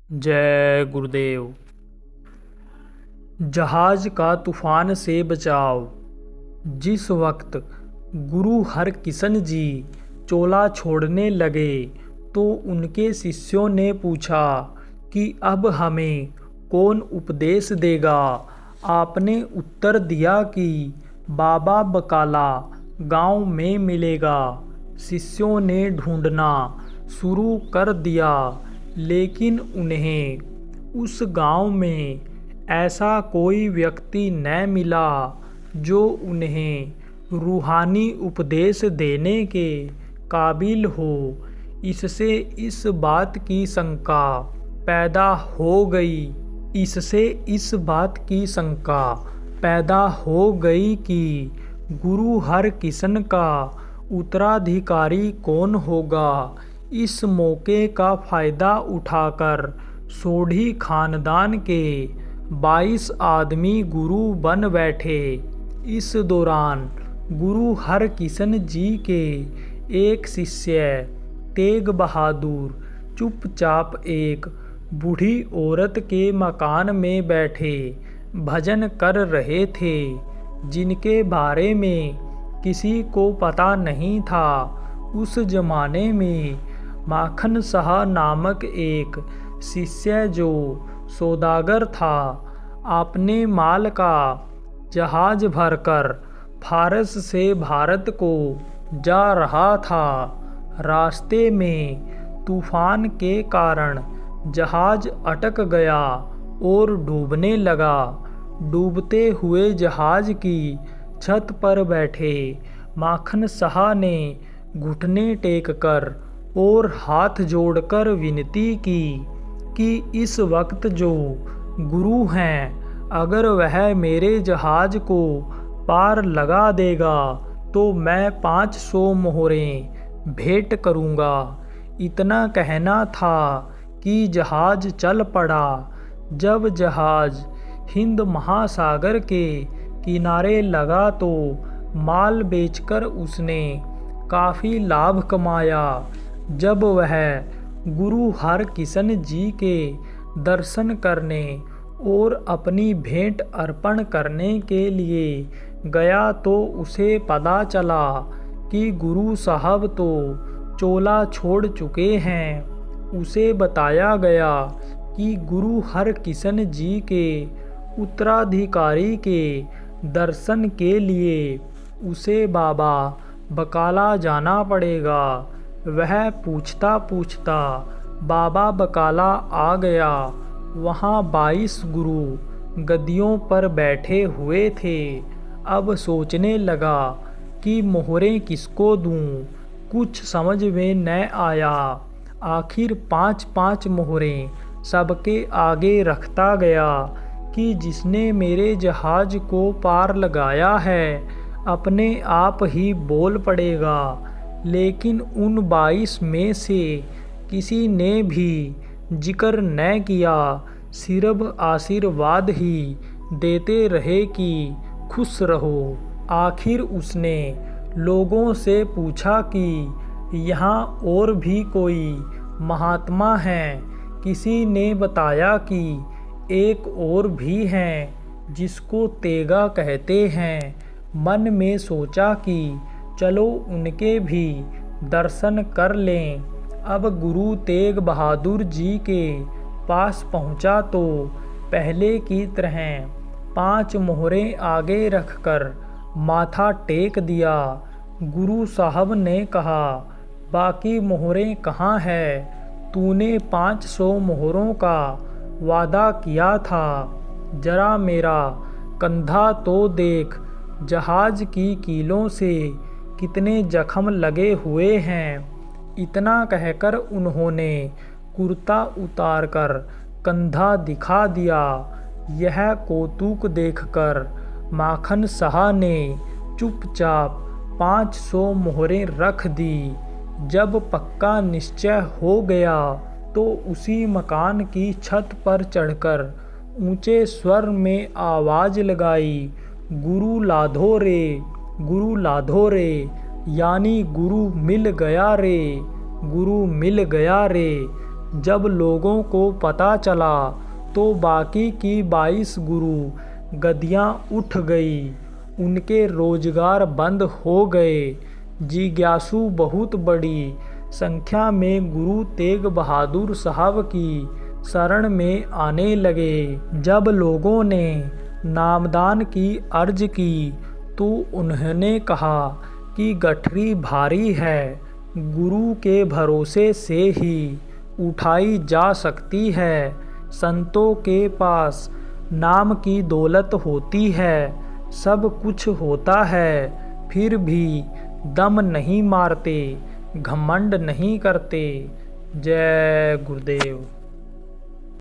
जय गुरुदेव। जहाज का तूफान से बचाव। जिस वक्त गुरु हरकिशन जी चोला छोड़ने लगे तो उनके शिष्यों ने पूछा कि अब हमें कौन उपदेश देगा। आपने उत्तर दिया कि बाबा बकाला गांव में मिलेगा। शिष्यों ने ढूंढना शुरू कर दिया, लेकिन उन्हें उस गांव में ऐसा कोई व्यक्ति न मिला जो उन्हें रूहानी उपदेश देने के काबिल हो। इससे इस बात की शंका पैदा हो गई कि गुरु हरकिशन का उत्तराधिकारी कौन होगा। इस मौके का फ़ायदा उठाकर सोढ़ी खानदान के 22 आदमी गुरु बन बैठे। इस दौरान गुरु हरकिशन जी के एक शिष्य तेग बहादुर चुपचाप एक बूढ़ी औरत के मकान में बैठे भजन कर रहे थे, जिनके बारे में किसी को पता नहीं था। उस जमाने में माखन शाह नामक एक शिष्य जो सौदागर था, अपने माल का जहाज भरकर फारस से भारत को जा रहा था। रास्ते में तूफान के कारण जहाज अटक गया और डूबने लगा। डूबते हुए जहाज की छत पर बैठे माखन शाह ने घुटने टेक कर और हाथ जोड़कर विनती की कि इस वक्त जो गुरु हैं, अगर वह मेरे जहाज को पार लगा देगा तो मैं 500 मोहरें भेंट करूँगा। इतना कहना था कि जहाज चल पड़ा। जब जहाज हिंद महासागर के किनारे लगा तो माल बेचकर उसने काफ़ी लाभ कमाया। जब वह गुरु हरकिशन जी के दर्शन करने और अपनी भेंट अर्पण करने के लिए गया तो उसे पता चला कि गुरु साहब तो चोला छोड़ चुके हैं। उसे बताया गया कि गुरु हरकिशन जी के उत्तराधिकारी के दर्शन के लिए उसे बाबा बकाला जाना पड़ेगा। वह पूछता पूछता बाबा बकाला आ गया। वहाँ 22 गुरु गद्दियों पर बैठे हुए थे। अब सोचने लगा कि मोहरें किसको दूँ। कुछ समझ में न आया। आखिर 5-5 मोहरें सबके आगे रखता गया कि जिसने मेरे जहाज को पार लगाया है अपने आप ही बोल पड़ेगा। लेकिन उन 22 में से किसी ने भी जिक्र न किया, सिर्फ आशीर्वाद ही देते रहे कि खुश रहो। आखिर उसने लोगों से पूछा कि यहाँ और भी कोई महात्मा हैं। किसी ने बताया कि एक और भी हैं जिसको तेगा कहते हैं। मन में सोचा कि चलो उनके भी दर्शन कर लें। अब गुरु तेग बहादुर जी के पास पहुंचा तो पहले की तरह 5 मोहरें आगे रखकर माथा टेक दिया। गुरु साहब ने कहा, बाकी मोहरें कहाँ है? तूने 500 मोहरों का वादा किया था। जरा मेरा कंधा तो देख, जहाज की कीलों से कितने जख्म लगे हुए हैं। इतना कहकर उन्होंने कुर्ता उतारकर कंधा दिखा दिया। यह कौतुक देखकर माखन शाह ने चुपचाप 500 मोहरें रख दी। जब पक्का निश्चय हो गया तो उसी मकान की छत पर चढ़कर ऊंचे स्वर में आवाज़ लगाई, गुरु लाधो रे, गुरु लाधो रे, यानी गुरु मिल गया रे, गुरु मिल गया रे। जब लोगों को पता चला तो बाकी की 22 गुरु गद्दियाँ उठ गई। उनके रोजगार बंद हो गए। जिज्ञासु बहुत बड़ी संख्या में गुरु तेग बहादुर साहब की शरण में आने लगे। जब लोगों ने नामदान की अर्ज की तो उन्होंने कहा कि गठरी भारी है, गुरु के भरोसे से ही उठाई जा सकती है। संतों के पास नाम की दौलत होती है, सब कुछ होता है, फिर भी दम नहीं मारते, घमंड नहीं करते। जय गुरुदेव।